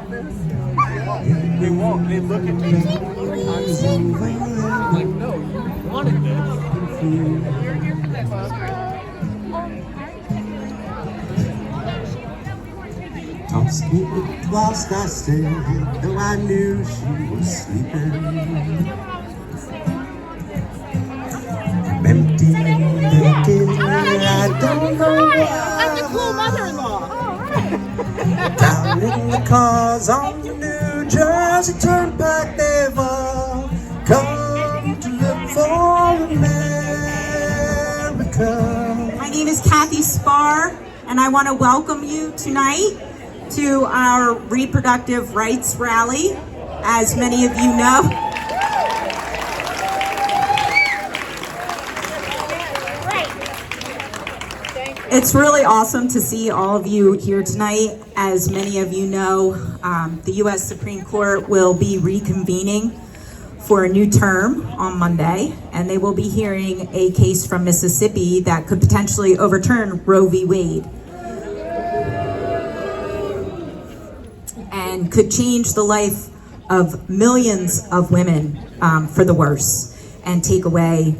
about this? They won't. They look at me constantly. I'm like, no, you wanted this. You're here for this. Talking whilst I stayed, though I knew she was sleeping. I'm empty and naked, I don't know why. I'm the cool mother-in-law. Down in the cars on the New Jersey Turnpike, they've all come to look for America. My name is Kathy Spar, and I want to welcome you tonight to our Reproductive Rights Rally. As many of you know, it's really awesome to see all of you here tonight. As many of you know, the U.S. Supreme Court will be reconvening for a new term on Monday, and they will be hearing a case from Mississippi that could potentially overturn Roe v. Wade and could change the life of millions of women for the worse and take away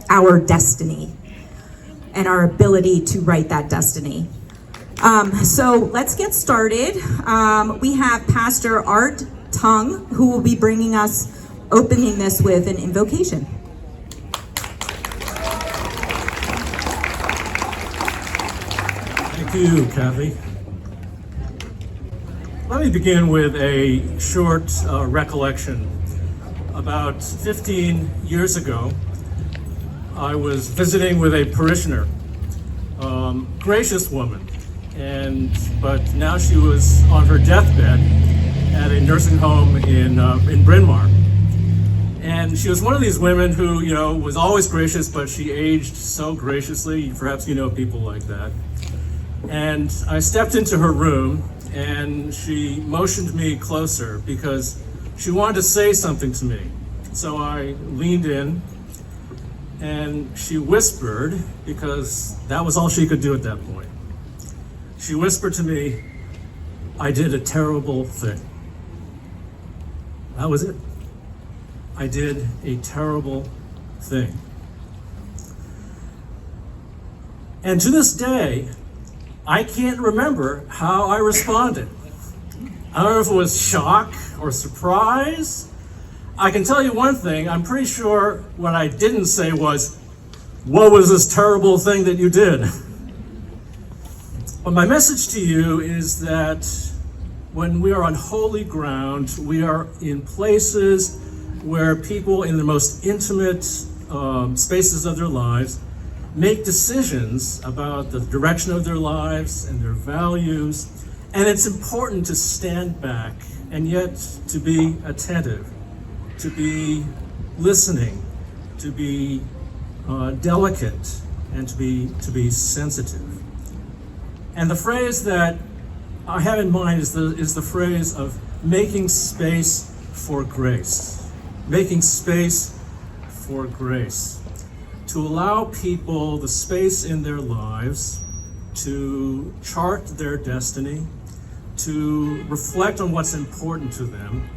our destiny and our ability to write that destiny. So let's get started. We have Pastor Art Tung, who will be bringing us, opening this with an invocation. Thank you, Kathy. Let me begin with a short recollection. But 15 years ago, I was visiting with a parishioner, gracious woman, but now she was on her deathbed at a nursing home in Bryn Mawr. And she was one of these women who, was always gracious, but she aged so graciously. Perhaps you know people like that. And I stepped into her room, and she motioned me closer because she wanted to say something to me. So I leaned in, and she whispered, because that was all she could do at that point. She whispered to me, "I did a terrible thing." That was it. I did a terrible thing. And to this day, I can't remember how I responded. I don't know if it was shock or surprise. I can tell you one thing, I'm pretty sure what I didn't say was, "What was this terrible thing that you did?" But my message to you is that when we are on holy ground, we are in places where people in the most intimate spaces of their lives make decisions about the direction of their lives and their values. And it's important to stand back and yet to be attentive, to be listening, to be delicate, and to be sensitive. And the phrase that I have in mind is the phrase of making space for grace. Making space for grace. To allow people the space in their lives to chart their destiny, to reflect on what's important to them,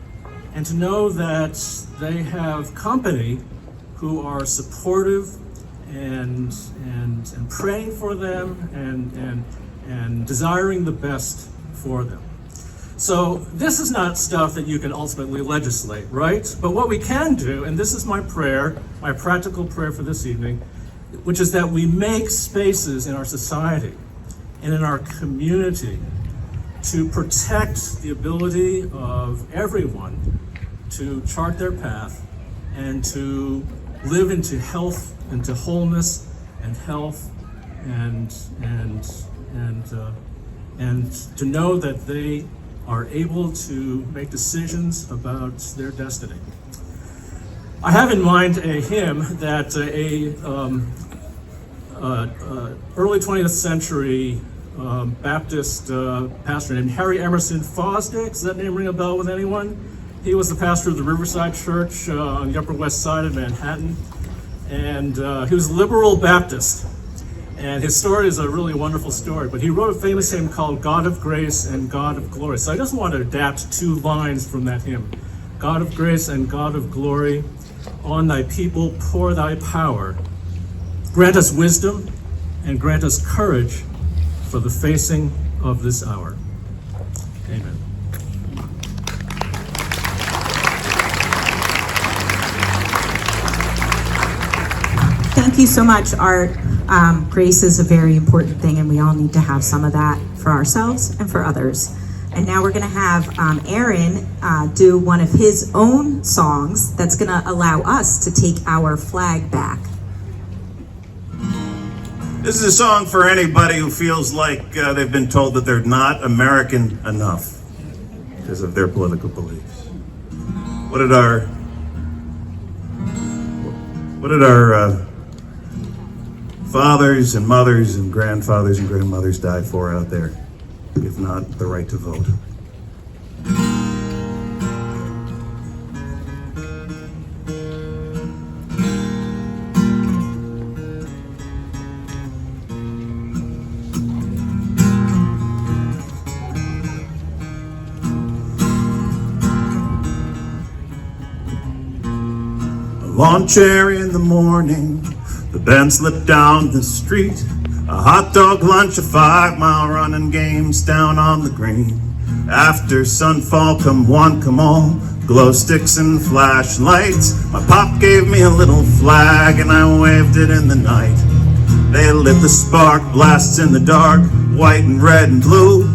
and to know that they have company who are supportive and praying for them and desiring the best for them. So this is not stuff that you can ultimately legislate, right? But what we can do, and this is my prayer, my practical prayer for this evening, which is that we make spaces in our society and in our community to protect the ability of everyone to chart their path and to live into health, into wholeness and health, and to know that they are able to make decisions about their destiny. I have in mind a hymn that early 20th century Baptist pastor named Harry Emerson Fosdick. Does that name ring a bell with anyone? He was the pastor of the Riverside Church on the Upper West Side of Manhattan, and he was a liberal Baptist. And his story is a really wonderful story, but he wrote a famous hymn called God of Grace and God of Glory. So I just want to adapt 2 lines from that hymn. God of grace and God of glory, on thy people pour thy power. Grant us wisdom and grant us courage for the facing of this hour. Amen. Thank you so much, Art. Grace is a very important thing, and we all need to have some of that for ourselves and for others. And now we're going to have Aaron do one of his own songs that's going to allow us to take our flag back. This is a song for anybody who feels like they've been told that they're not American enough because of their political beliefs. What did our fathers and mothers and grandfathers and grandmothers die for out there, if not the right to vote? Lawn chair in the morning, the band slipped down the street. A hot dog lunch, a 5-mile running games down on the green. After sunfall, come one, come all, glow sticks and flashlights. My pop gave me a little flag and I waved it in the night. They lit the spark, blasts in the dark, white and red and blue.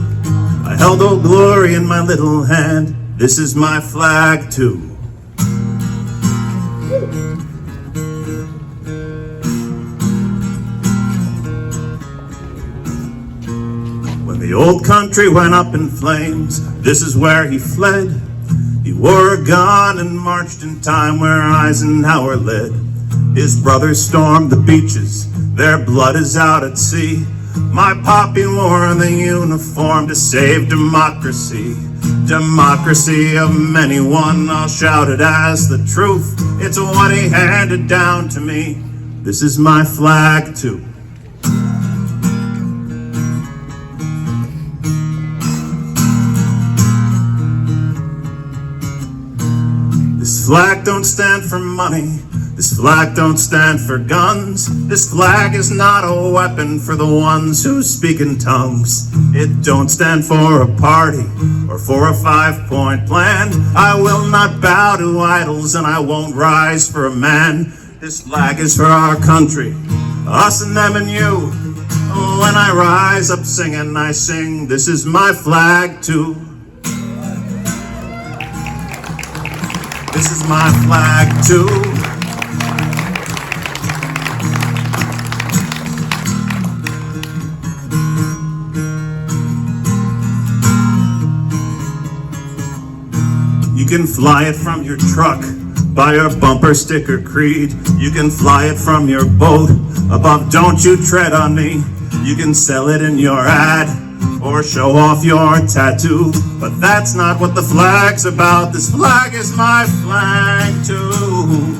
I held Old Glory in my little hand, this is my flag too. The old country went up in flames, this is where he fled. He wore a gun and marched in time where Eisenhower led. His brothers stormed the beaches, their blood is out at sea. My poppy wore the uniform to save democracy. Democracy of many one, I'll shout it as the truth. It's what he handed down to me, this is my flag too. This flag don't stand for money, this flag don't stand for guns. This flag is not a weapon for the ones who speak in tongues. It don't stand for a party or for a 5-point plan. I will not bow to idols and I won't rise for a man. This flag is for our country, us and them and you. When I rise up singing, I sing, this is my flag too. This is my flag too. You can fly it from your truck, by your bumper sticker creed. You can fly it from your boat, above don't you tread on me. You can sell it in your ad, or show off your tattoo. But that's not what the flag's about. This flag is my flag too.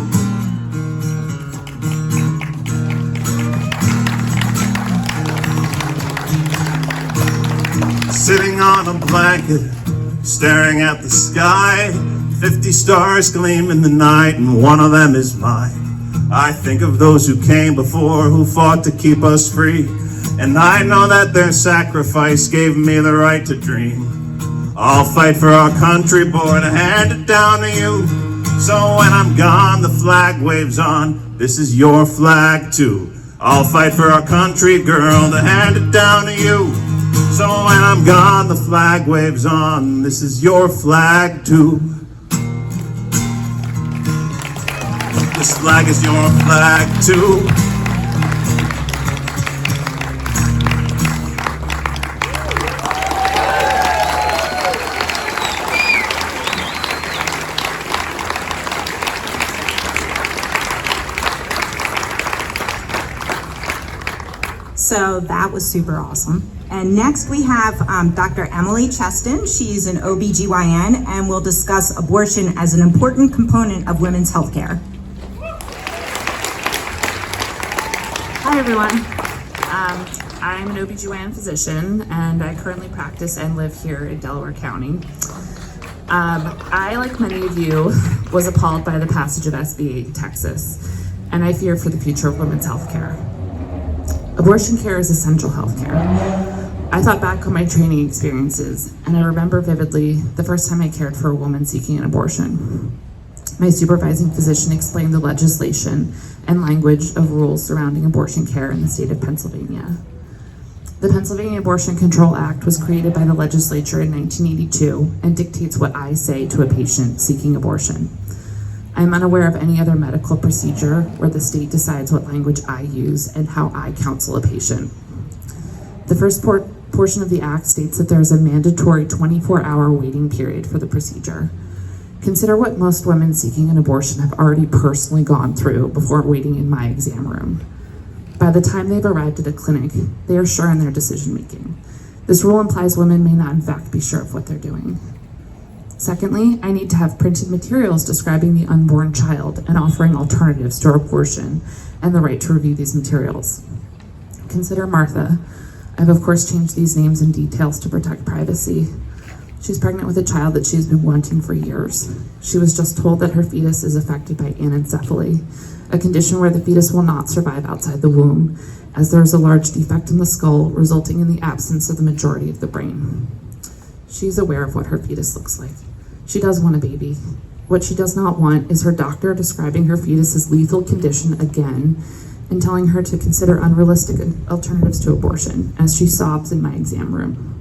Sitting on a blanket, staring at the sky. 50 stars gleam in the night and one of them is mine. I think of those who came before, who fought to keep us free. And I know that their sacrifice gave me the right to dream. I'll fight for our country, boy, to hand it down to you. So when I'm gone, the flag waves on. This is your flag too. I'll fight for our country, girl, to hand it down to you. So when I'm gone, the flag waves on. This is your flag too. This flag is your flag too. So that was super awesome. And next we have Dr. Emily Cheston. She's an OBGYN and will discuss abortion as an important component of women's health care. Hi everyone. I'm an OBGYN physician, and I currently practice and live here in Delaware County. I, like many of you, was appalled by the passage of SB 8 in Texas, and I fear for the future of women's health care. Abortion care is essential health care. I thought back on my training experiences, and I remember vividly the first time I cared for a woman seeking an abortion. My supervising physician explained the legislation and language of rules surrounding abortion care in the state of Pennsylvania. The Pennsylvania Abortion Control Act was created by the legislature in 1982 and dictates what I say to a patient seeking abortion. I am unaware of any other medical procedure where the state decides what language I use and how I counsel a patient. The first portion of the act states that there is a mandatory 24-hour waiting period for the procedure. Consider what most women seeking an abortion have already personally gone through before waiting in my exam room. By the time they've arrived at a clinic, they are sure in their decision making. This rule implies women may not in fact be sure of what they're doing. Secondly, I need to have printed materials describing the unborn child and offering alternatives to abortion and the right to review these materials. Consider Martha. I've of course changed these names and details to protect privacy. She's pregnant with a child that she's been wanting for years. She was just told that her fetus is affected by anencephaly, a condition where the fetus will not survive outside the womb, as there is a large defect in the skull resulting in the absence of the majority of the brain. She's aware of what her fetus looks like. She does want a baby. What she does not want is her doctor describing her fetus's lethal condition again and telling her to consider unrealistic alternatives to abortion, as she sobs in my exam room.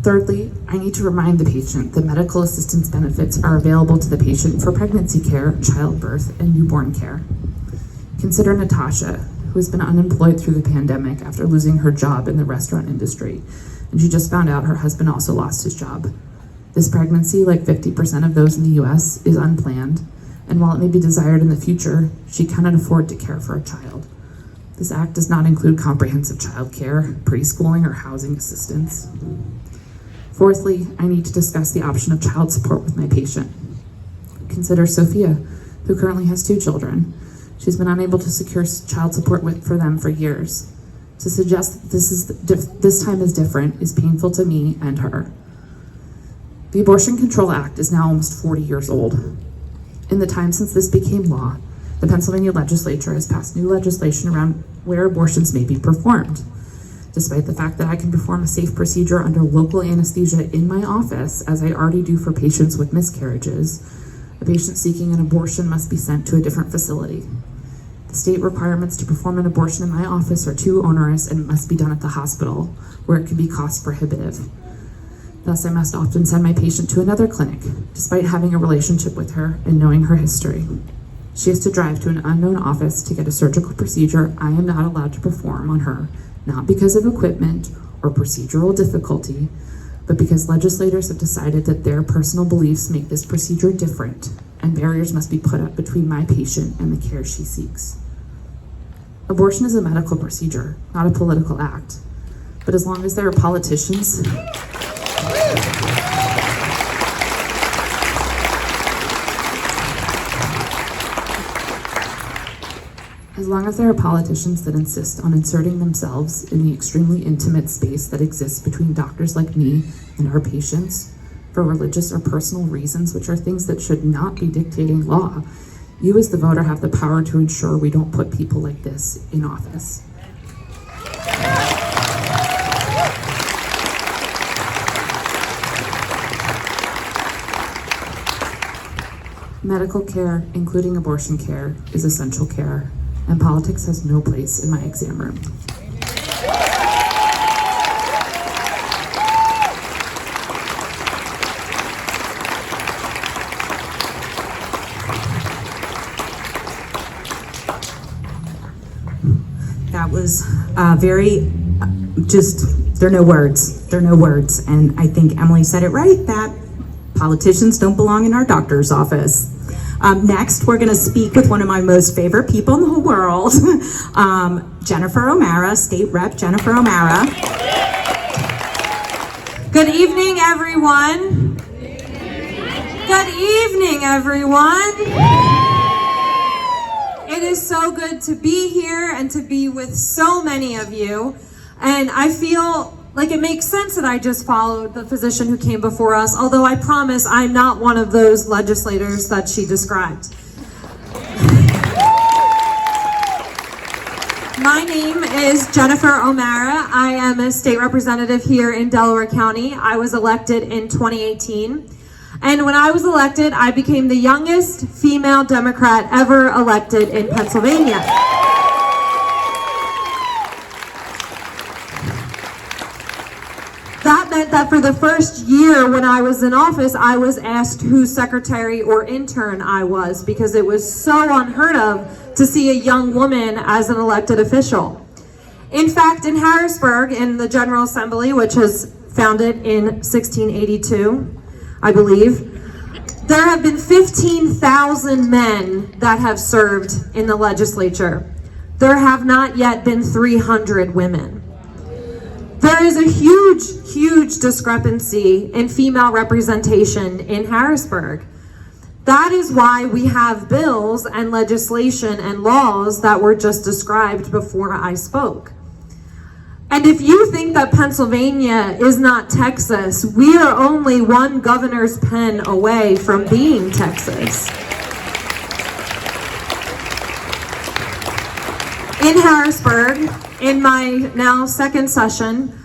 Thirdly, I need to remind the patient that medical assistance benefits are available to the patient for pregnancy care, childbirth, and newborn care. Consider Natasha, who has been unemployed through the pandemic after losing her job in the restaurant industry, and she just found out her husband also lost his job. This pregnancy, like 50% of those in the US, is unplanned, and while it may be desired in the future, she cannot afford to care for a child. This act does not include comprehensive child care, preschooling, or housing assistance. Fourthly, I need to discuss the option of child support with my patient. Consider Sophia, who currently has 2 children. She's been unable to secure child support for them for years. To suggest that this time is different is painful to me and her. The Abortion Control Act is now almost 40 years old. In the time since this became law, the Pennsylvania legislature has passed new legislation around where abortions may be performed. Despite the fact that I can perform a safe procedure under local anesthesia in my office, as I already do for patients with miscarriages, a patient seeking an abortion must be sent to a different facility. The state requirements to perform an abortion in my office are too onerous and must be done at the hospital, where it can be cost prohibitive. Thus, I must often send my patient to another clinic, despite having a relationship with her and knowing her history. She has to drive to an unknown office to get a surgical procedure I am not allowed to perform on her, not because of equipment or procedural difficulty, but because legislators have decided that their personal beliefs make this procedure different, and barriers must be put up between my patient and the care she seeks. Abortion is a medical procedure, not a political act. But as long as there are politicians that insist on inserting themselves in the extremely intimate space that exists between doctors like me and our patients for religious or personal reasons, which are things that should not be dictating law, you as the voter have the power to ensure we don't put people like this in office. Medical care, including abortion care, is essential care, and politics has no place in my exam room. That was there are no words. There are no words. And I think Emily said it right, that politicians don't belong in our doctor's office. Next, we're going to speak with one of my most favorite people in the whole world, Jennifer O'Mara, State Rep Jennifer O'Mara. Good evening, everyone. Good evening, everyone. It is so good to be here and to be with so many of you. And I feel like it makes sense that I just followed the physician who came before us, although I promise I'm not one of those legislators that she described. My name is Jennifer O'Mara. I am a state representative here in Delaware County. I was elected in 2018. And when I was elected, I became the youngest female Democrat ever elected in Pennsylvania. That meant that for the first year when I was in office, I was asked whose secretary or intern I was, because it was so unheard of to see a young woman as an elected official. In fact, in Harrisburg, in the General Assembly, which was founded in 1682, I believe, there have been 15,000 men that have served in the legislature. There have not yet been 300 women. There is a huge, huge discrepancy in female representation in Harrisburg. That is why we have bills and legislation and laws that were just described before I spoke. And if you think that Pennsylvania is not Texas, we are only one governor's pen away from being Texas. In Harrisburg, in my now second session,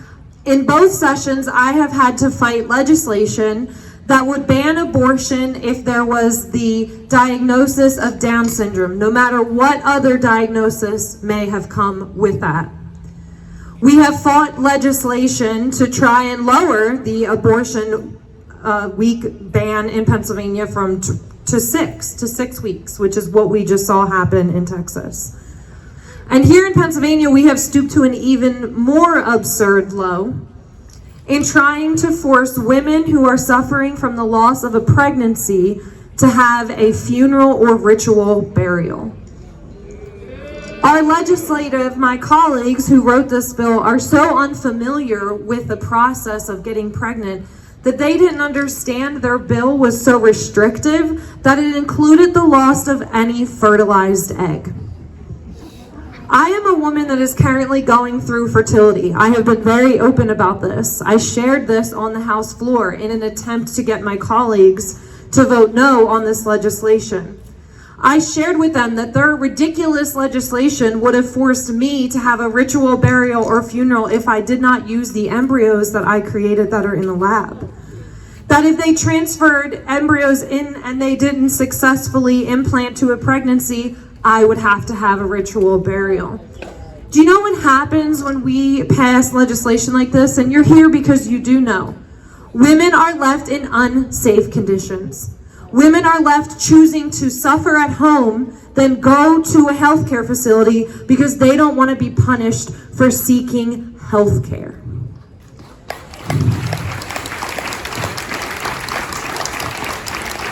in both sessions I have had to fight legislation that would ban abortion if there was the diagnosis of Down syndrome, no matter what other diagnosis may have come with that. We have fought legislation to try and lower the abortion week ban in Pennsylvania from to 6 weeks, which is what we just saw happen in Texas. And here in Pennsylvania, we have stooped to an even more absurd low in trying to force women who are suffering from the loss of a pregnancy to have a funeral or ritual burial. Our my colleagues who wrote this bill are so unfamiliar with the process of getting pregnant that they didn't understand their bill was so restrictive that it included the loss of any fertilized egg. I am a woman that is currently going through fertility. I have been very open about this. I shared this on the House floor in an attempt to get my colleagues to vote no on this legislation. I shared with them that their ridiculous legislation would have forced me to have a ritual burial or funeral if I did not use the embryos that I created that are in the lab. That if they transferred embryos in and they didn't successfully implant to a pregnancy, I would have to have a ritual burial. Do you know what happens when we pass legislation like this? And you're here because you do know. Women are left in unsafe conditions. Women are left choosing to suffer at home than go to a healthcare facility because they don't want to be punished for seeking healthcare.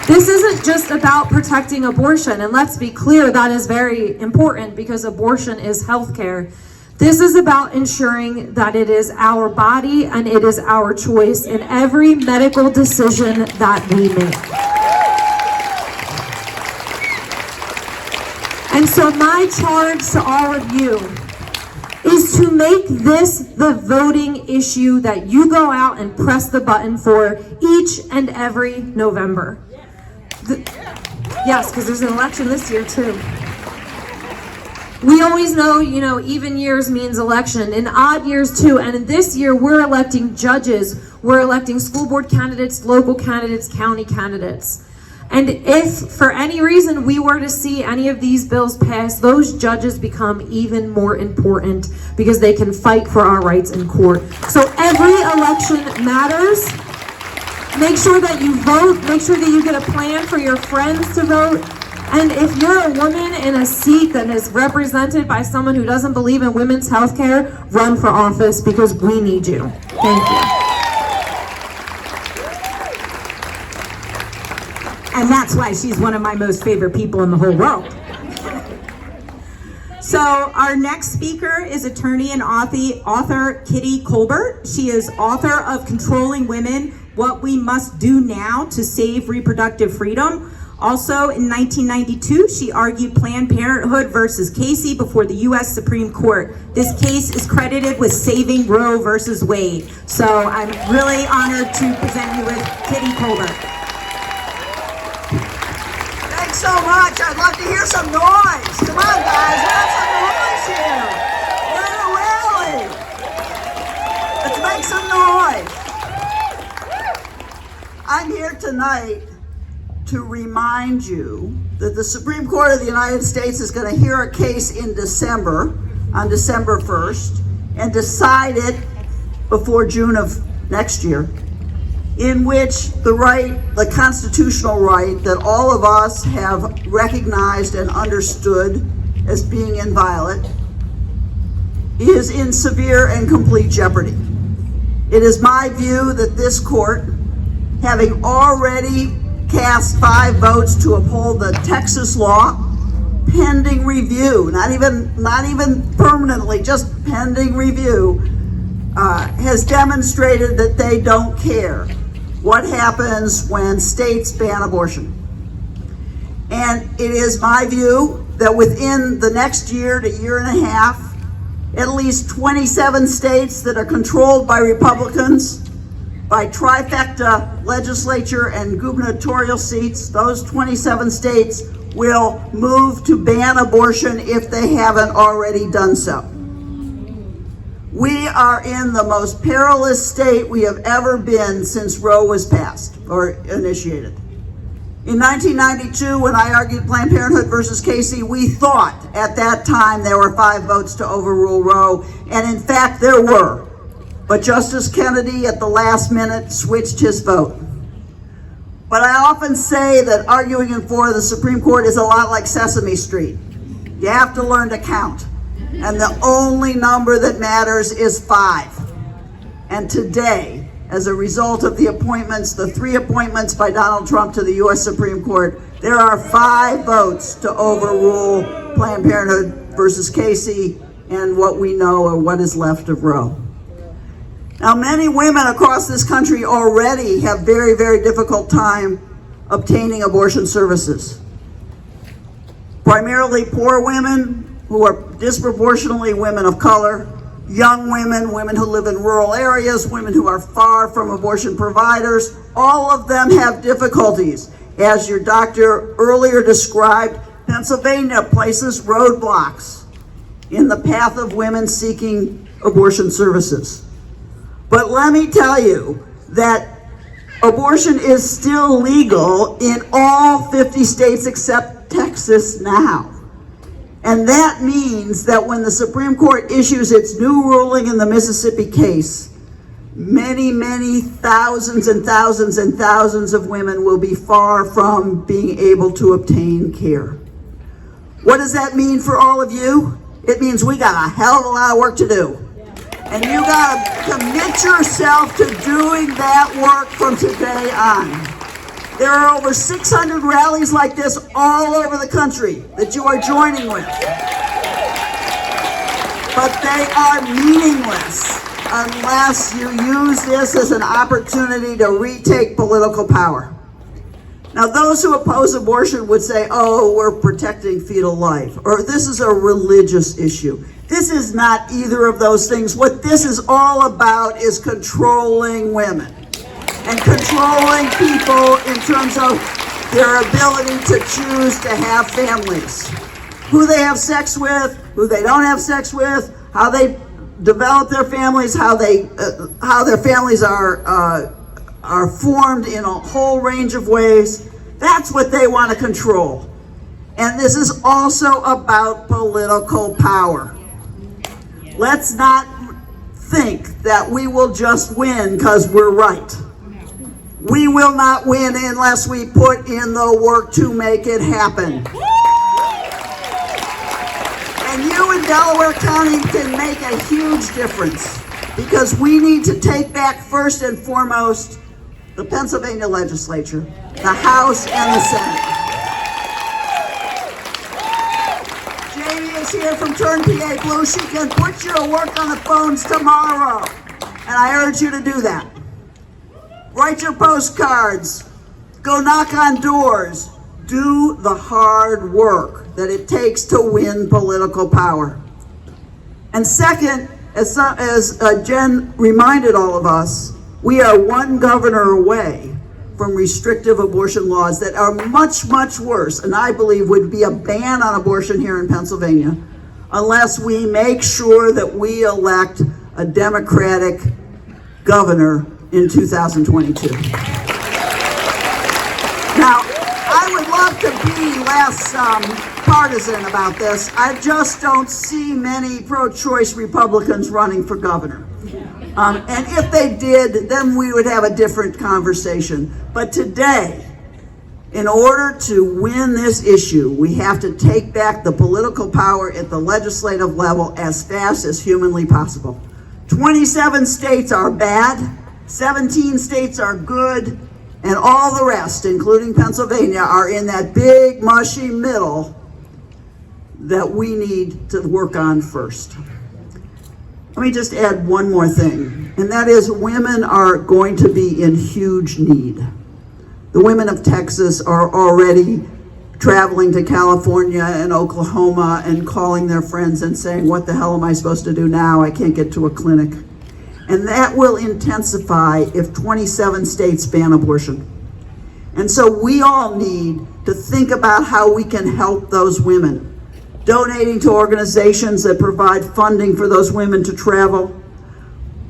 This isn't just about protecting abortion, and let's be clear, that is very important because abortion is healthcare. This is about ensuring that it is our body and it is our choice in every medical decision that we make. And so my charge to all of you is to make this the voting issue that you go out and press the button for each and every November. Yes, because there's an election this year too. We always know, even years means election, and odd years too. And this year, we're electing judges, we're electing school board candidates, local candidates, county candidates. And if, for any reason, we were to see any of these bills pass, those judges become even more important because they can fight for our rights in court. So every election matters. Make sure that you vote. Make sure that you get a plan for your friends to vote. And if you're a woman in a seat that is represented by someone who doesn't believe in women's health care, run for office because we need you. Thank you. And that's why she's one of my most favorite people in the whole world. So our next speaker is attorney and author Kitty Colbert. She is author of Controlling Women, What We Must Do Now to Save Reproductive Freedom, Also, in 1992, she argued Planned Parenthood versus Casey before the U.S. Supreme Court. This case is credited with saving Roe versus Wade. So I'm really honored to present you with Kitty Colbert. Thanks so much. I'd love to hear some noise. Come on, guys. Let's have some noise here. We're in a rally. Let's make some noise. I'm here tonight to remind you that the Supreme Court of the United States is going to hear a case in December, on December 1st, and decide it before June of next year, in which the constitutional right that all of us have recognized and understood as being inviolate is in severe and complete jeopardy. It is my view that this court, having already cast 5 votes to uphold the Texas law, pending review, not even permanently, just pending review, has demonstrated that they don't care what happens when states ban abortion. And it is my view that within the next year to year and a half, at least 27 states that are controlled by Republicans, by trifecta legislature and gubernatorial seats, those 27 states will move to ban abortion if they haven't already done so. We are in the most perilous state we have ever been since Roe was passed or initiated. In 1992, when I argued Planned Parenthood versus Casey, we thought at that time there were 5 votes to overrule Roe, and in fact there were. But Justice Kennedy at the last minute switched his vote. But I often say that arguing in favor of the Supreme Court is a lot like Sesame Street. You have to learn to count. And the only number that matters is 5. And today, as a result of the appointments, the 3 appointments by Donald Trump to the U.S. Supreme Court, there are 5 votes to overrule Planned Parenthood versus Casey and what we know or what is left of Roe. Now, many women across this country already have very, very difficult time obtaining abortion services. Primarily poor women who are disproportionately women of color, young women, women who live in rural areas, women who are far from abortion providers, all of them have difficulties. As your doctor earlier described, Pennsylvania places roadblocks in the path of women seeking abortion services. But let me tell you that abortion is still legal in all 50 states except Texas now. And that means that when the Supreme Court issues its new ruling in the Mississippi case, many, many thousands and thousands and thousands of women will be far from being able to obtain care. What does that mean for all of you? It means we got a hell of a lot of work to do. And you gotta commit yourself to doing that work from today on. There are over 600 rallies like this all over the country that you are joining with. But they are meaningless unless you use this as an opportunity to retake political power. Now, those who oppose abortion would say, oh, we're protecting fetal life, or this is a religious issue. This is not either of those things. What this is all about is controlling women and controlling people in terms of their ability to choose to have families. Who they have sex with, who they don't have sex with, how they develop their families, how their families are formed in a whole range of ways. That's what they want to control. And this is also about political power. Let's not think that we will just win because we're right. We will not win unless we put in the work to make it happen. And you in Delaware County can make a huge difference because we need to take back first and foremost the Pennsylvania legislature, the House and the Senate. Jamie is here from Turn PA Blue. She can put your work on the phones tomorrow. And I urge you to do that. Write your postcards. Go knock on doors. do the hard work that it takes to win political power. And second, as Jen reminded all of us, we are one governor away from restrictive abortion laws that are much, much worse, and I believe would be a ban on abortion here in Pennsylvania, unless we make sure that we elect a Democratic governor in 2022. Now, I would love to be less partisan about this. I just don't see many pro-choice Republicans running for governor. And if they did, then we would have a different conversation. But today, in order to win this issue, we have to take back the political power at the legislative level as fast as humanly possible. 27 states are bad, 17 states are good, and all the rest, including Pennsylvania, are in that big, mushy middle that we need to work on first. Let me just add one more thing, and that is women are going to be in huge need. The women of Texas are already traveling to California and Oklahoma and calling their friends and saying, what the hell am I supposed to do now? I can't get to a clinic. And that will intensify if 27 states ban abortion. And so we all need to think about how we can help those women. Donating to organizations that provide funding for those women to travel,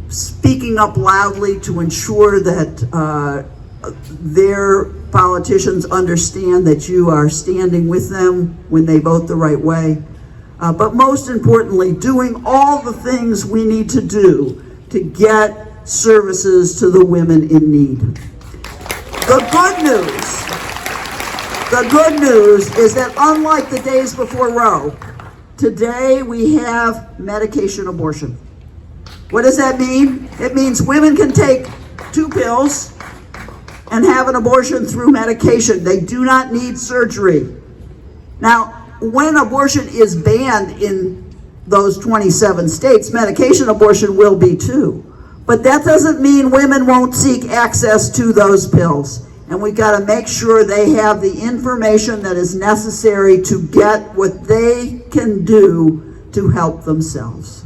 speaking up loudly to ensure that their politicians understand that you are standing with them when they vote the right way. But most importantly, doing all the things we need to do to get services to the women in need. The good news is that unlike the days before Roe, today we have medication abortion. What does that mean? It means women can take 2 pills and have an abortion through medication. They do not need surgery. Now, when abortion is banned in those 27 states, medication abortion will be too. But that doesn't mean women won't seek access to those pills. And we got to make sure they have the information that is necessary to get what they can do to help themselves.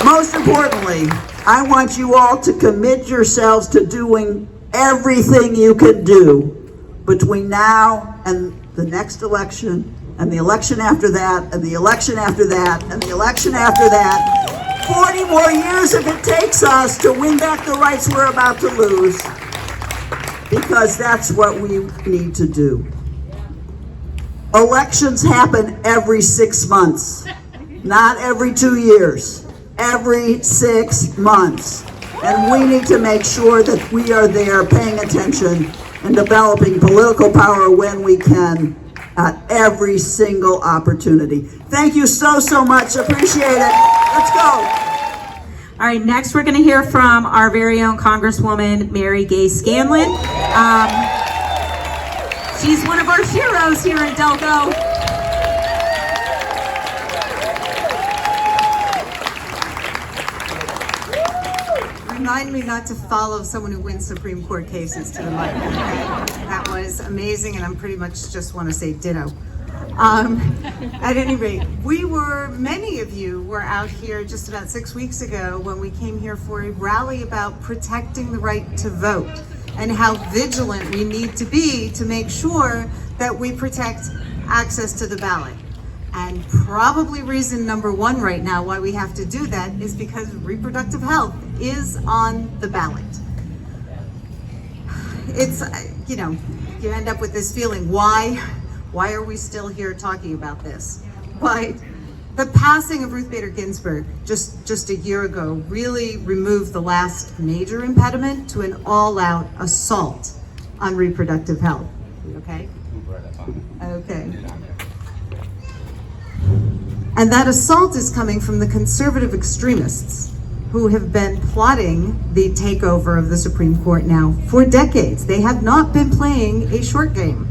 Most importantly, I want you all to commit yourselves to doing everything you can do between now and the next election, and the election after that, and the election after that, and the election after that. 40 more years if it takes us to win back the rights we're about to lose, because that's what we need to do. Elections happen every 6 months, not every 2 years, every 6 months. And we need to make sure that we are there paying attention and developing political power when we can at every single opportunity. Thank you so much. Appreciate it. Let's go. All right, next we're going to hear from our very own Congresswoman, Mary Gay Scanlon. She's one of our heroes here in Delco. Remind me not to follow someone who wins Supreme Court cases to the mic. Okay? That was amazing, and I'm pretty much just want to say ditto. At any rate, many of you were out here just about 6 weeks ago when we came here for a rally about protecting the right to vote and how vigilant we need to be to make sure that we protect access to the ballot. And probably reason number one right now why we have to do that is because reproductive health is on the ballot. It's, you end up with this feeling, why are we still here talking about this? But the passing of Ruth Bader Ginsburg just a year ago really removed the last major impediment to an all-out assault on reproductive health. Okay? Okay. And that assault is coming from the conservative extremists who have been plotting the takeover of the Supreme Court now for decades. They have not been playing a short game.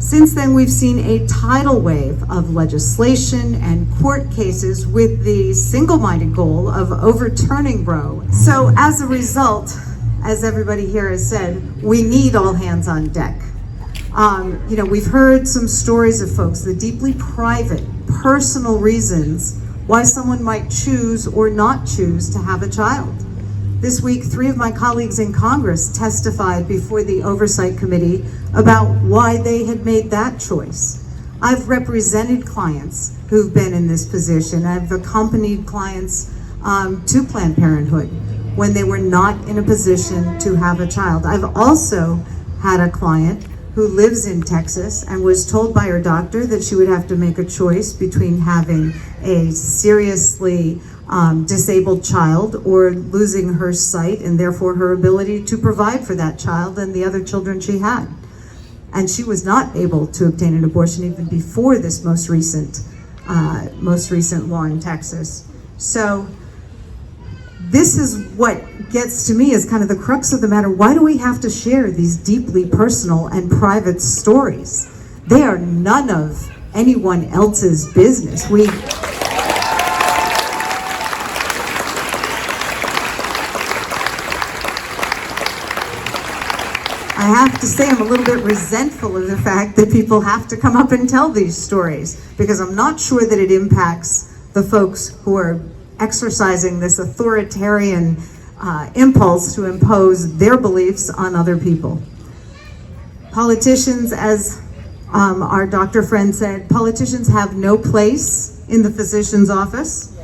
Since then, we've seen a tidal wave of legislation and court cases with the single-minded goal of overturning Roe. So as a result, as everybody here has said, we need all hands on deck. We've heard some stories of folks, the deeply private, personal reasons why someone might choose or not choose to have a child. This week, 3 of my colleagues in Congress testified before the Oversight Committee about why they had made that choice. I've represented clients who've been in this position. I've accompanied clients to Planned Parenthood when they were not in a position to have a child. I've also had a client who lives in Texas and was told by her doctor that she would have to make a choice between having a seriously disabled child or losing her sight and therefore her ability to provide for that child and the other children she had. And she was not able to obtain an abortion even before this most recent law in Texas. So this is what gets to me as kind of the crux of the matter. Why do we have to share these deeply personal and private stories? They are none of anyone else's business. I have to say I'm a little bit resentful of the fact that people have to come up and tell these stories, because I'm not sure that it impacts the folks who are exercising this authoritarian impulse to impose their beliefs on other people. Politicians, as our doctor friend said, politicians have no place in the physician's office.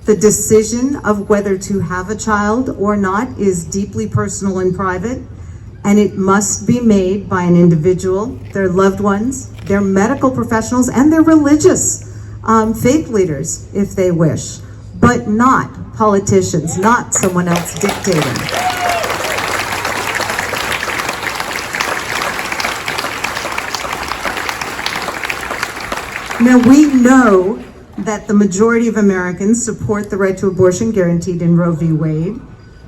The decision of whether to have a child or not is deeply personal and private, and it must be made by an individual, their loved ones, their medical professionals, and their religious faith leaders, if they wish, but not politicians, not someone else dictating. Now, we know that the majority of Americans support the right to abortion guaranteed in Roe v. Wade.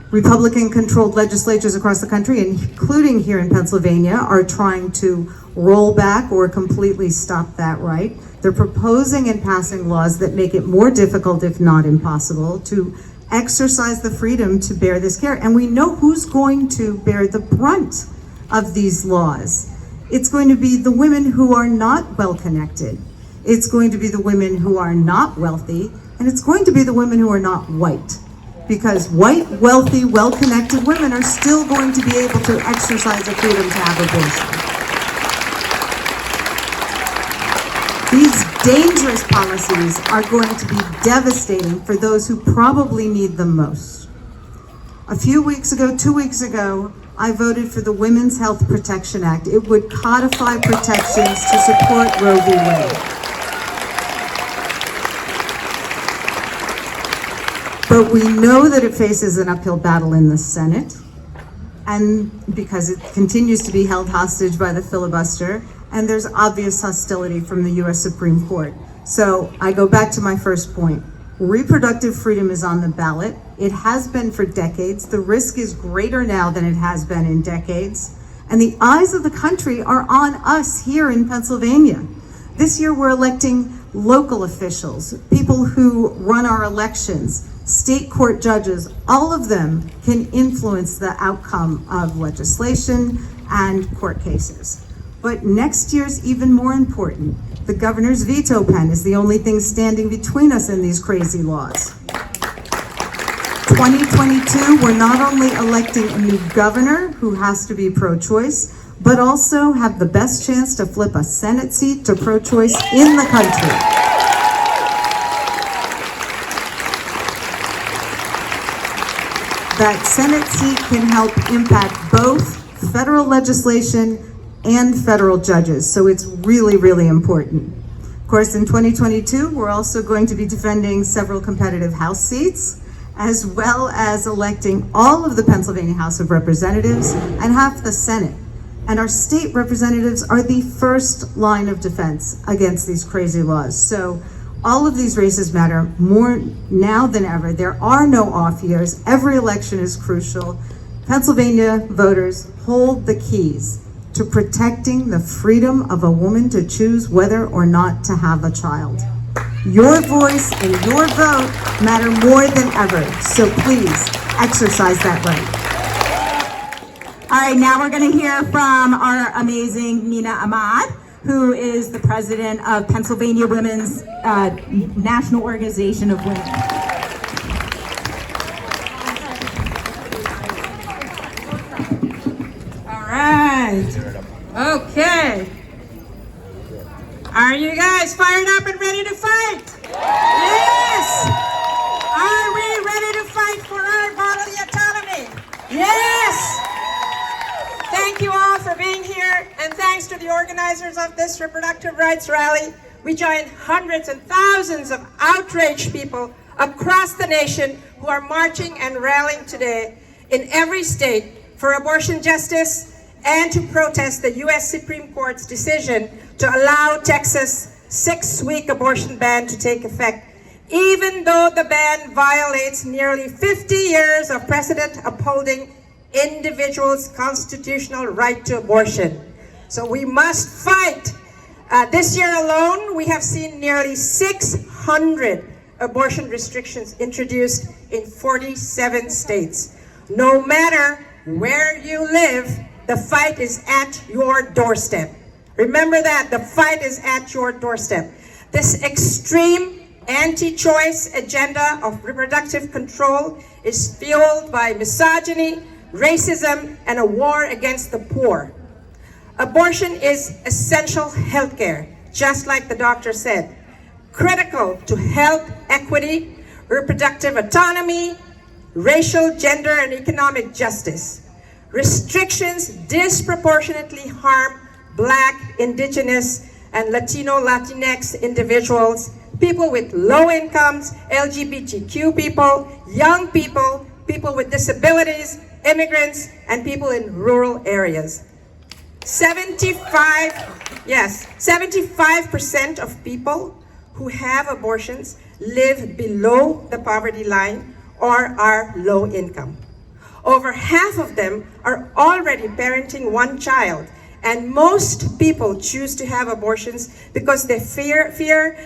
Republican-controlled legislatures across the country, including here in Pennsylvania, are trying to roll back or completely stop that right. They're proposing and passing laws that make it more difficult, if not impossible, to exercise the freedom to bear this care. And we know who's going to bear the brunt of these laws. It's going to be the women who are not well-connected. It's going to be the women who are not wealthy, and it's going to be the women who are not white. Because white, wealthy, well-connected women are still going to be able to exercise the freedom to have abortion. These dangerous policies are going to be devastating for those who probably need them most. A few weeks ago, 2 weeks ago, I voted for the Women's Health Protection Act. It would codify protections to support Roe v. Wade. But we know that it faces an uphill battle in the Senate, and because it continues to be held hostage by the filibuster, and there's obvious hostility from the U.S. Supreme Court. So I go back to my first point. Reproductive freedom is on the ballot. It has been for decades. The risk is greater now than it has been in decades. And the eyes of the country are on us here in Pennsylvania. This year we're electing local officials, people who run our elections, state court judges. All of them can influence the outcome of legislation and court cases. But next year's even more important. The governor's veto pen is the only thing standing between us and these crazy laws. 2022, we're not only electing a new governor who has to be pro-choice, but also have the best chance to flip a Senate seat to pro-choice in the country. That Senate seat can help impact both federal legislation and federal judges, so it's really, really important. Of course, in 2022, we're also going to be defending several competitive House seats, as well as electing all of the Pennsylvania House of Representatives and half the Senate. And our state representatives are the first line of defense against these crazy laws. So all of these races matter more now than ever. There are no off years. Every election is crucial. Pennsylvania voters hold the keys to protecting the freedom of a woman to choose whether or not to have a child. Your voice and your vote matter more than ever, so please exercise that right. All right, now we're going to hear from our amazing Nina Ahmad, who is the president of Pennsylvania Women's National Organization of Women. All right. Okay. Are you guys fired up and ready to fight? Yes! Are we ready to fight for our bodily autonomy? Yes! Thank you all for being here, and thanks to the organizers of this reproductive rights rally. We joined hundreds and thousands of outraged people across the nation who are marching and rallying today in every state for abortion justice and to protest the U.S. Supreme Court's decision to allow Texas' 6-week abortion ban to take effect, even though the ban violates nearly 50 years of precedent upholding individuals' constitutional right to abortion. So we must fight. This year alone, we have seen nearly 600 abortion restrictions introduced in 47 states. No matter where you live, the fight is at your doorstep. Remember that, the fight is at your doorstep. This extreme anti-choice agenda of reproductive control is fueled by misogyny, racism, and a war against the poor. Abortion is essential healthcare, just like the doctor said, critical to health equity, reproductive autonomy, racial, gender, and economic justice. Restrictions disproportionately harm Black, Indigenous, and Latino, Latinx individuals, people with low incomes, LGBTQ people, young people, people with disabilities, immigrants, and people in rural areas. 75% of people who have abortions live below the poverty line or are low income. Over half of them are already parenting one child, and most people choose to have abortions because they fear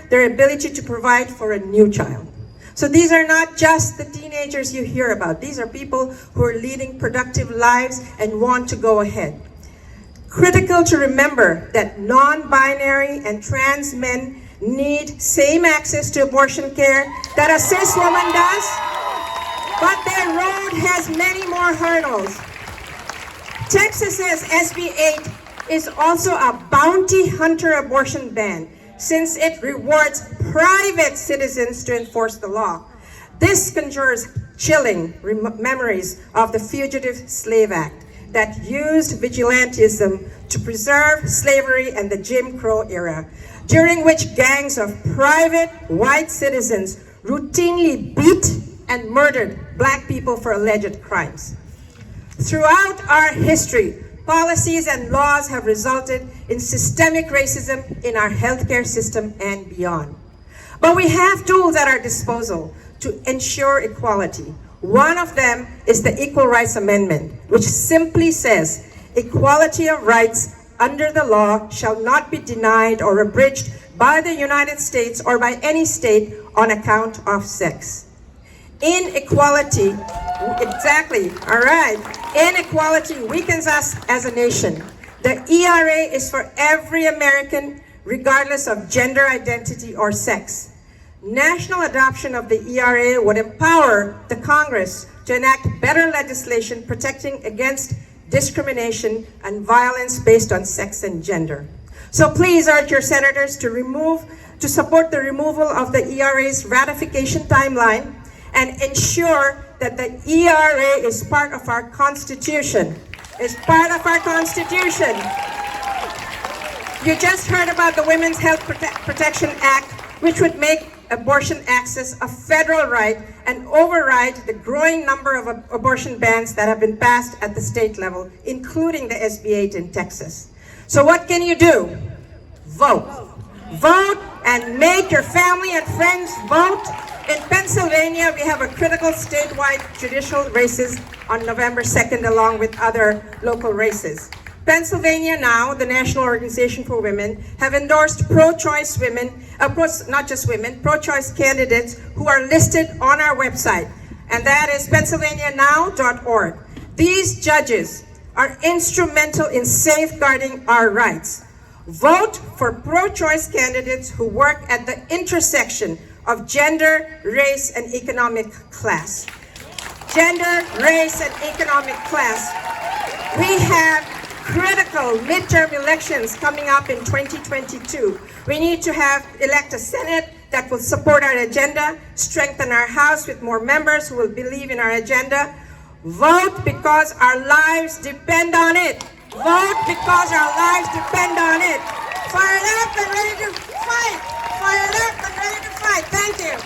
their ability to provide for a new child. So these are not just the teenagers you hear about. These are people who are leading productive lives and want to go ahead. Critical to remember that non-binary and trans men need same access to abortion care that a cis woman does, but their road has many more hurdles. Texas's SB 8 is also a bounty hunter abortion ban, since it rewards private citizens to enforce the law. This conjures chilling memories of the Fugitive Slave Act that used vigilantism to preserve slavery and the Jim Crow era, during which gangs of private white citizens routinely beat and murdered Black people for alleged crimes. Throughout our history, policies and laws have resulted in systemic racism in our healthcare system and beyond. But we have tools at our disposal to ensure equality. One of them is the Equal Rights Amendment, which simply says, equality of rights under the law shall not be denied or abridged by the United States or by any state on account of sex. Inequality, exactly, all right. Inequality weakens us as a nation. The ERA is for every American, regardless of gender identity or sex. National adoption of the ERA would empower the Congress to enact better legislation protecting against discrimination and violence based on sex and gender. So please urge your senators to support the removal of the ERA's ratification timeline and ensure that the ERA is part of our Constitution. Is part of our Constitution. You just heard about the Women's Health Protection Act, which would make abortion access a federal right and override the growing number of abortion bans that have been passed at the state level, including the SB 8 in Texas. So what can you do? Vote. Vote and make your family and friends vote. In Pennsylvania, we have a critical statewide judicial races on November 2nd, along with other local races. Pennsylvania Now, the National Organization for Women, have endorsed pro-choice women, not just women, pro-choice candidates who are listed on our website, and that is pennsylvanianow.org. These judges are instrumental in safeguarding our rights. Vote for pro-choice candidates who work at the intersection of gender, race, and economic class. Gender, race, and economic class. We have critical midterm elections coming up in 2022. We need to elect a Senate that will support our agenda, strengthen our House with more members who will believe in our agenda. Vote because our lives depend on it. Vote because our lives depend on it. Fired up and ready to fight. Fired up and ready to fight. Thank you.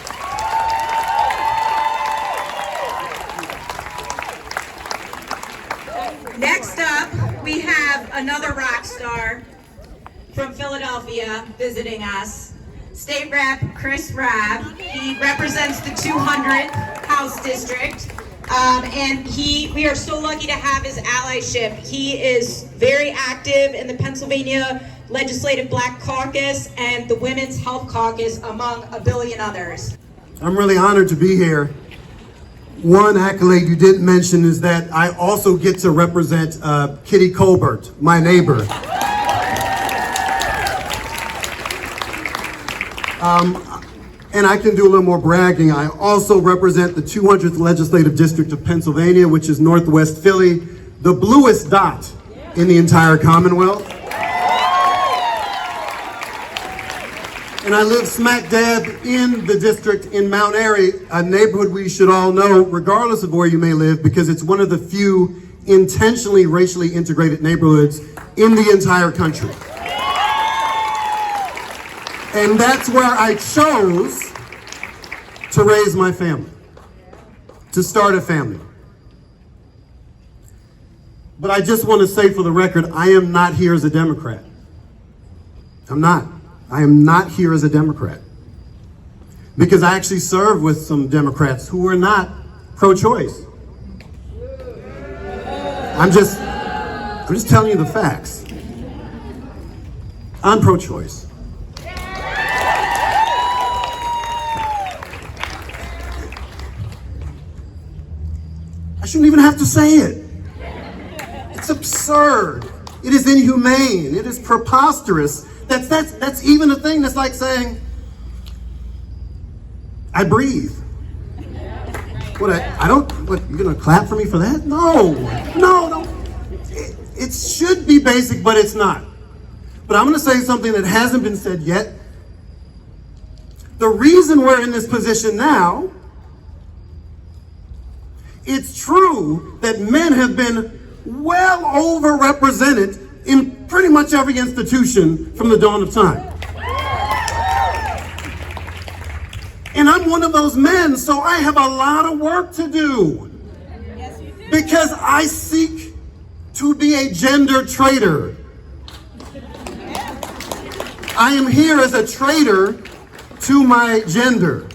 Next up, we have another rock star from Philadelphia visiting us, State Rep Chris Rabb. He represents the 200th House District, and we are so lucky to have his allyship. He is very active in the Pennsylvania Legislative Black Caucus and the Women's Health Caucus, among a billion others. I'm really honored to be here. One accolade you didn't mention is that I also get to represent Kitty Colbert, my neighbor. And I can do a little more bragging. I also represent the 200th Legislative District of Pennsylvania, which is Northwest Philly, the bluest dot in the entire Commonwealth. And I live smack dab in the district in Mount Airy, a neighborhood we should all know, regardless of where you may live, because it's one of the few intentionally racially integrated neighborhoods in the entire country. And that's where I chose to raise my family, to start a family. But I just want to say for the record, I am not here as a Democrat. I'm not. I am not here as a Democrat. Because I actually served with some Democrats who were not pro-choice. I'm just telling you the facts. I'm pro-choice. I shouldn't even have to say it. It's absurd. It is inhumane. It is preposterous. That's even a thing that's like saying, I breathe. What, you're gonna clap for me for that? No. It should be basic, but it's not. But I'm gonna say something that hasn't been said yet. The reason we're in this position now, it's true that men have been well overrepresented in pretty much every institution from the dawn of time. And I'm one of those men, so I have a lot of work to do. Because I seek to be a gender traitor. I am here as a traitor to my gender.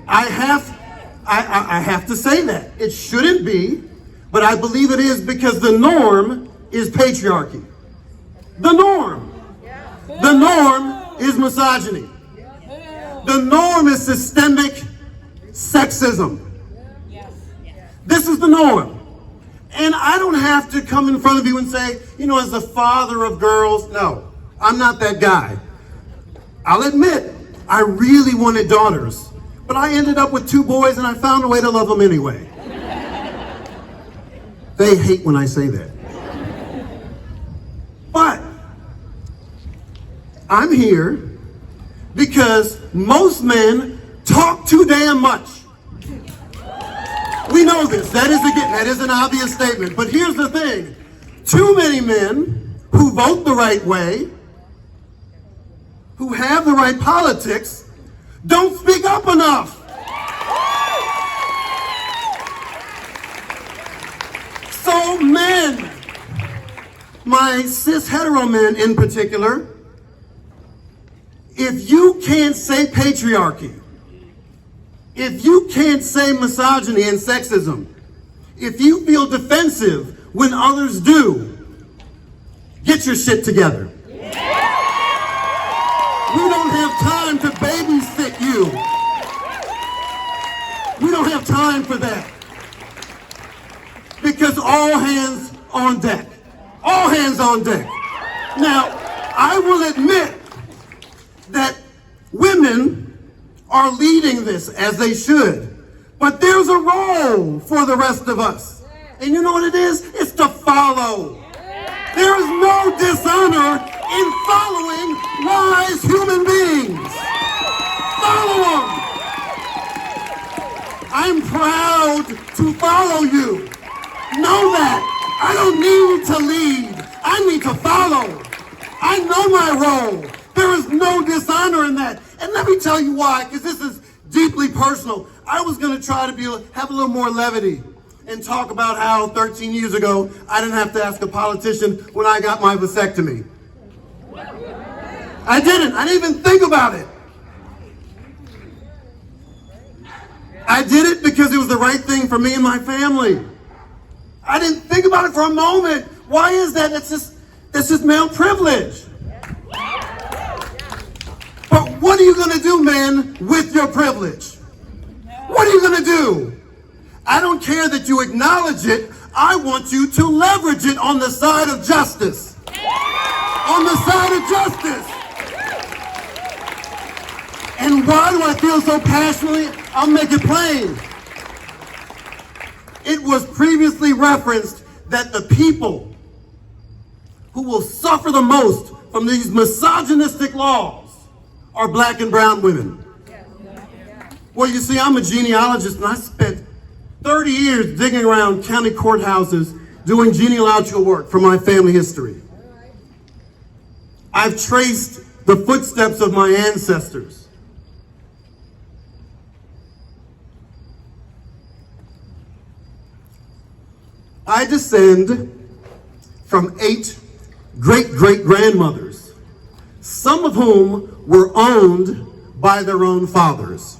I have to say that. It shouldn't be, but I believe it is because the norm is patriarchy. The norm. The norm is misogyny. The norm is systemic sexism. This is the norm. And I don't have to come in front of you and say, as the father of girls, no, I'm not that guy. I'll admit, I really wanted daughters, but I ended up with 2 boys and I found a way to love them anyway. They hate when I say that. But I'm here because most men talk too damn much. We know this. That is an obvious statement. But here's the thing. Too many men who vote the right way, who have the right politics, don't speak up enough. So men, my cis hetero men in particular, if you can't say patriarchy, if you can't say misogyny and sexism, If you feel defensive when others do, get your shit together. We don't have time to babysit you. We don't have time for that. Because all hands on deck. All hands on deck. Now, I will admit that women are leading this as they should. But there's a role for the rest of us. And you know what it is? It's to follow. There is no dishonor in following wise human beings. Follow them. I'm proud to follow you. Know that. I don't need to lead. I need to follow. I know my role. There is no dishonor in that. And let me tell you why, because this is deeply personal. I was going to try to have a little more levity and talk about how 13 years ago I didn't have to ask a politician when I got my vasectomy. I didn't even think about it. I did it because it was the right thing for me and my family. I didn't think about it for a moment. Why is that? That's just male privilege. But what are you going to do, men, with your privilege? What are you going to do? I don't care that you acknowledge it. I want you to leverage it on the side of justice. On the side of justice. And why do I feel so passionately? I'll make it plain. It was previously referenced that the people who will suffer the most from these misogynistic laws are black and brown women. Well, you see, I'm a genealogist, and I spent 30 years digging around county courthouses doing genealogical work for my family history. I've traced the footsteps of my ancestors. I descend from 8 great-great-grandmothers, some of whom were owned by their own fathers.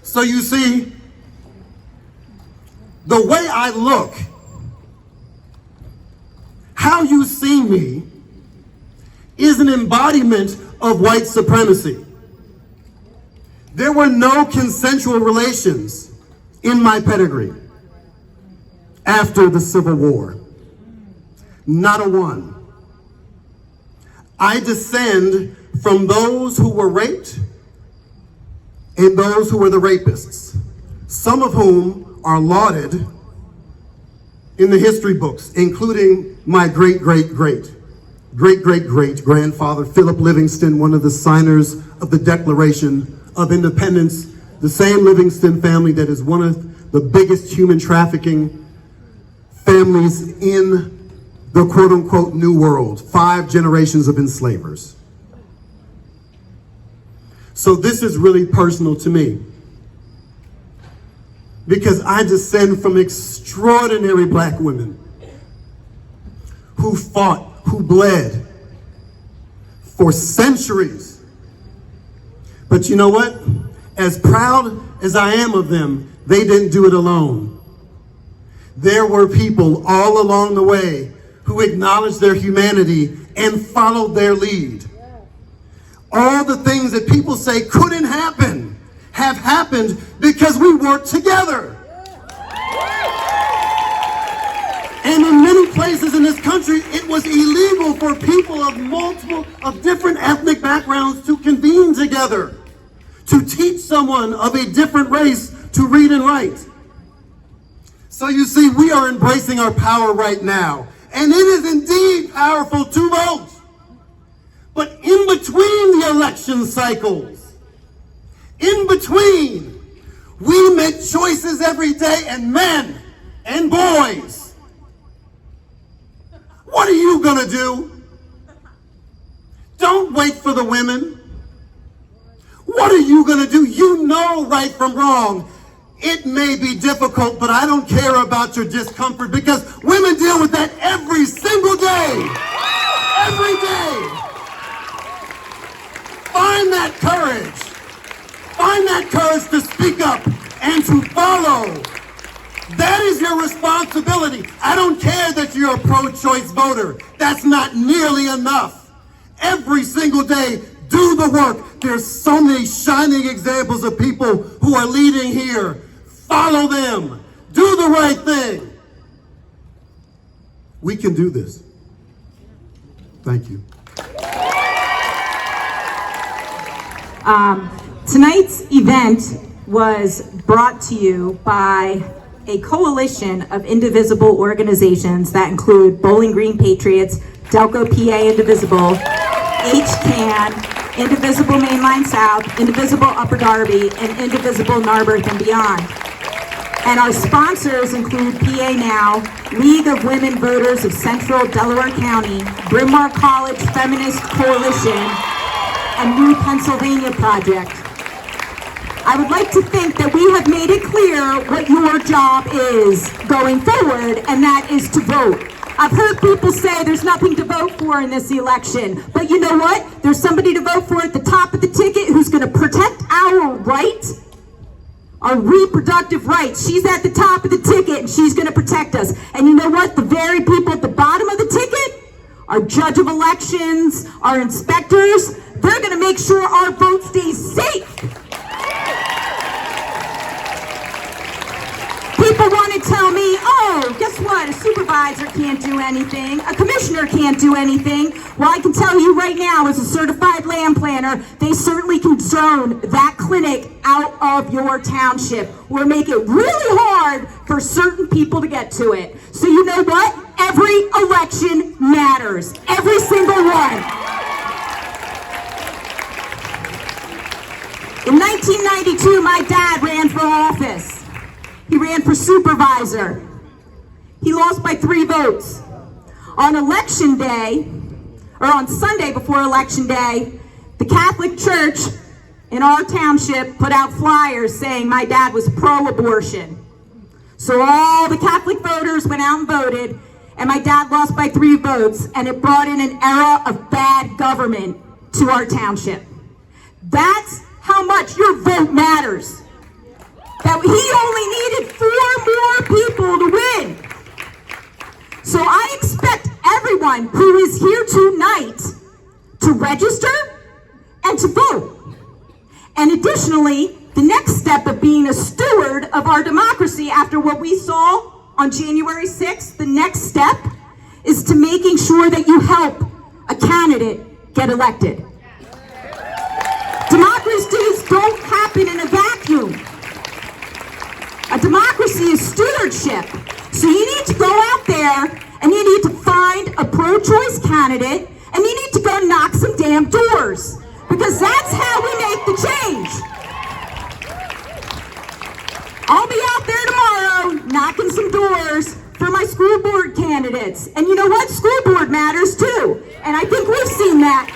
So you see, the way I look, how you see me, is an embodiment of white supremacy. There were no consensual relations in my pedigree after the Civil War. Not a one. I descend from those who were raped and those who were the rapists, some of whom are lauded in the history books, including my great-great-great-great-great-grandfather, Philip Livingston, one of the signers of the Declaration of Independence, the same Livingston family that is one of the biggest human trafficking families in the quote-unquote New World, 5 generations of enslavers. So this is really personal to me, because I descend from extraordinary black women who fought, who bled for centuries. But you know what? As proud as I am of them, they didn't do it alone. There were people all along the way who acknowledged their humanity and followed their lead. All the things that people say couldn't happen have happened because we worked together. And in many places in this country, it was illegal for people of different ethnic backgrounds to convene together, to teach someone of a different race to read and write. So you see, we are embracing our power right now. And it is indeed powerful to vote. But in between the election cycles, in between, we make choices every day, and men and boys, what are you gonna do? Don't wait for the women. What are you gonna do? You know right from wrong. It may be difficult, but I don't care about your discomfort, because women deal with that every single day. Every day. Find that courage. Find that courage to speak up and to follow. That is your responsibility. I don't care that you're a pro-choice voter. That's not nearly enough. Every single day, do the work. There's so many shining examples of people who are leading here. Follow them. Do the right thing. We can do this. Thank you. Tonight's event was brought to you by a coalition of indivisible organizations that include Bowling Green Patriots, Delco PA Indivisible, HCAN, Indivisible Mainline South, Indivisible Upper Darby, and Indivisible Narberth and beyond. And our sponsors include PA Now, League of Women Voters of Central Delaware County, Bryn Mawr College Feminist Coalition, and New Pennsylvania Project. I would like to think that we have made it clear what your job is going forward, and that is to vote. I've heard people say there's nothing to vote for in this election, but you know what? There's somebody to vote for at the top of the ticket who's going to protect our right, our reproductive rights. She's at the top of the ticket, and she's going to protect us. And you know what? The very people at the bottom of the ticket, our judge of elections, our inspectors, they're going to make sure our vote stays safe. People want to tell me, oh, guess what? A supervisor can't do anything. A commissioner can't do anything. Well, I can tell you right now, as a certified land planner, they certainly can zone that clinic out of your township or make it really hard for certain people to get to it. So you know what? Every election matters. Every single one. In 1992, my dad ran for office. He ran for supervisor. He lost by 3 votes. On election day, or on Sunday before election day, the Catholic Church in our township put out flyers saying my dad was pro-abortion. So all the Catholic voters went out and voted, and my dad lost by 3 votes, and it brought in an era of bad government to our township. That's how much your vote matters. That he only needed 4 more people to win. So I expect everyone who is here tonight to register and to vote. And additionally, the next step of being a steward of our democracy after what we saw on January 6th, the next step is to making sure that you help a candidate get elected. Democracies don't happen in a vacuum. A democracy is stewardship. So you need to go out there and you need to find a pro-choice candidate and you need to go knock some damn doors. Because that's how we make the change. I'll be out there tomorrow knocking some doors for my school board candidates. And you know what? School board matters too. And I think we've seen that.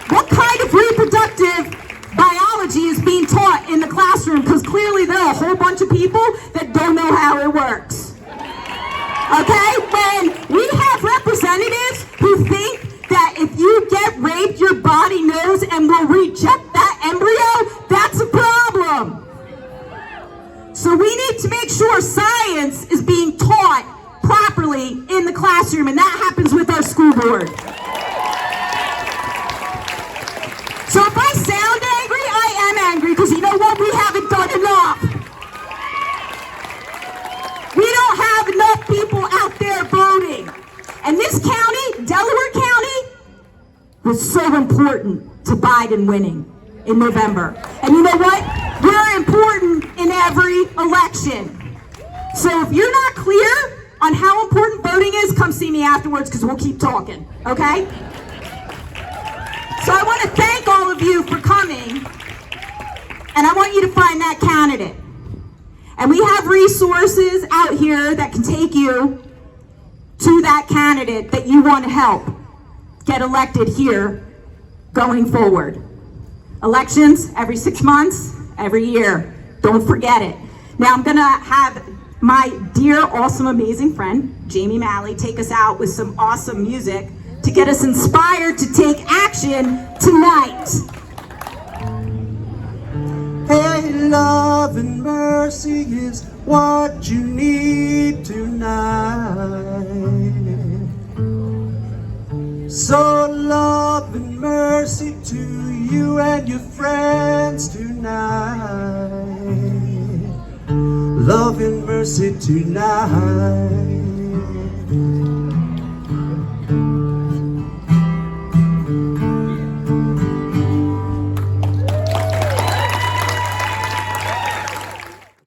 What kind of reproductive biology is being taught in the classroom? Because clearly there are a whole bunch of people that don't know how it works. Okay? When we have representatives who think that if you get raped, your body knows and will reject that embryo, that's a problem. So we need to make sure science is being taught properly in the classroom, and that happens with our school board. So if I sound angry, I am angry, because you know what? We haven't done enough. We don't have enough people out there voting. And this county, Delaware County, was so important to Biden winning in November. And you know what? We're important in every election. So if you're not clear on how important voting is, come see me afterwards, because we'll keep talking, okay? So I want to thank all of you for coming, and I want you to find that candidate. And we have resources out here that can take you to that candidate that you want to help get elected here going forward. Elections every 6 months, every year. Don't forget it. Now I'm going to have my dear, awesome, amazing friend, Jamie Malley, take us out with some awesome music to get us inspired to take action tonight. Hey, love and mercy is what you need tonight. So love and mercy to you and your friends tonight. Love and mercy tonight.